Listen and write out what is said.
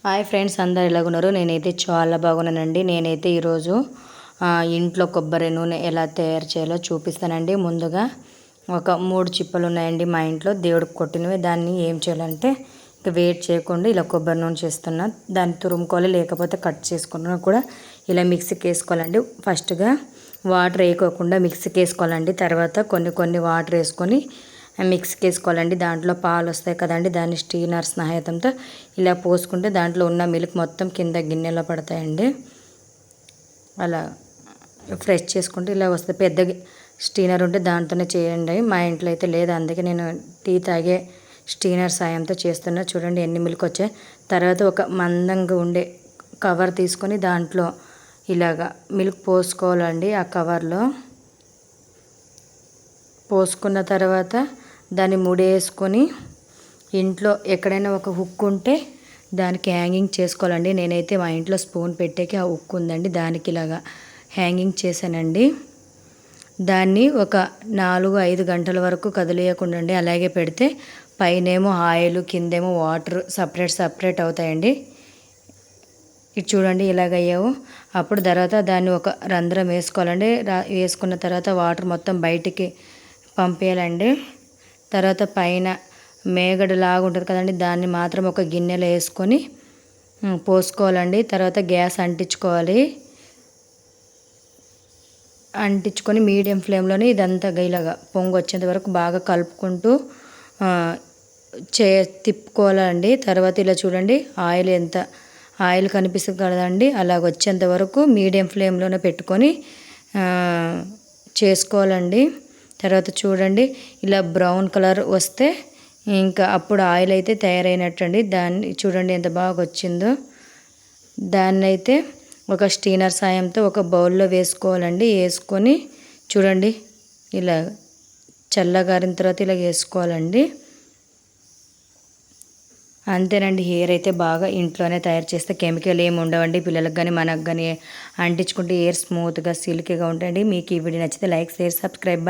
Hi friends, అందరు ఎలాగున్నారు? నేనైతే చాలా బాగున్నానండి. నేనైతే ఈరోజు ఇంట్లో కొబ్బరి నూనె ఎలా తయారు చేయాలో చూపిస్తానండి. ముందుగా ఒక 3 చిప్పలు ఉన్నాయండి మా ఇంట్లో, దేవుడికి కొట్టినవి. దాన్ని ఏం చేయాలంటే ఇక వెయిట్ చేయకుండా ఇలా కొబ్బరి నూనె చేస్తున్నా. దాన్ని తురుముకోవాలి, లేకపోతే కట్ చేసుకున్నా కూడా ఇలా మిక్సీకి వేసుకోవాలండి. ఫస్ట్గా వాటర్ వేయకోకుండా మిక్సీకి వేసుకోవాలండి. తర్వాత కొన్ని వాటర్ వేసుకొని మిక్సీకి వేసుకోవాలండి. దాంట్లో పాలు వస్తాయి కదండి, దాన్ని స్టీనర్ సహాయంతో ఇలా పోసుకుంటే దాంట్లో ఉన్న మిల్క్ మొత్తం కింద గిన్నెలో పడతాయండి. అలా ఫ్రెష్ చేసుకుంటే ఇలా వస్తుంది. పెద్ద స్టీనర్ ఉంటే దాంతోనే చేయండి. మా ఇంట్లో అయితే లేదు, అందుకే నేను టీ తాగే స్టీనర్ సాయంతో చేస్తున్నా. చూడండి ఎన్ని మిల్క్ వచ్చాయి. తర్వాత ఒక మందంగా ఉండే కవర్ తీసుకొని దాంట్లో ఇలాగా మిల్క్ పోసుకోవాలండి. ఆ కవర్లో పోసుకున్న తర్వాత దాన్ని ముడేసుకొని ఇంట్లో ఎక్కడైనా ఒక హుక్ ఉంటే దానికి హ్యాంగింగ్ చేసుకోవాలండి. నేనైతే మా ఇంట్లో స్పూన్ పెట్టేకి ఆ హుక్ ఉందండి, దానికి ఇలాగా హ్యాంగింగ్ చేశానండి. దాన్ని ఒక 4-5 గంటల వరకు కదిలేయకుండా అలాగే పెడితే పైనేమో ఆయిల్, కిందేమో వాటర్ సపరేట్ అవుతాయండి. ఇది చూడండి ఇలాగయ్యావు. అప్పుడు తర్వాత దాన్ని ఒక రంధ్రం వేసుకోవాలండి. వేసుకున్న తర్వాత వాటర్ మొత్తం బయటికి పంపేయాలండి. తర్వాత పైన మేగడ లాగా ఉంటుంది కదండి, దాన్ని మాత్రం ఒక గిన్నెలో వేసుకొని పోసుకోవాలండి. తర్వాత గ్యాస్ అంటించుకొని మీడియం ఫ్లేమ్లోనే ఇదంతా ఇలాగా పొంగు వచ్చేంత వరకు బాగా కలుపుకుంటూ తిప్పుకోవాలండి. తర్వాత ఇలా చూడండి ఆయిల్ కనిపిస్తుంది కదండి, అలాగ వచ్చేంత వరకు మీడియం ఫ్లేమ్లోనే పెట్టుకొని చేసుకోవాలండి. తర్వాత చూడండి ఇలా బ్రౌన్ కలర్ వస్తే ఇంకా అప్పుడు ఆయిల్ అయితే తయారైనట్టండి. దాన్ని చూడండి ఎంత బాగా వచ్చిందో. దాన్ని అయితే ఒక స్టీనర్ సాయంతో ఒక బౌల్లో వేసుకోవాలండి. వేసుకొని చూడండి ఇలా చల్లగారిన తర్వాత ఇలా వేసుకోవాలండి. అంతేనండి. హెయిర్ అయితే బాగా ఇంట్లోనే తయారు చేస్తే కెమికల్ ఏమి ఉండవండి. పిల్లలకు కానీ మనకు కానీ అంటించుకుంటే హెయిర్ స్మూత్గా సిల్కీగా ఉంటాయండి. మీకు ఈ వీడియో నచ్చితే లైక్, షేర్, సబ్స్క్రైబ్.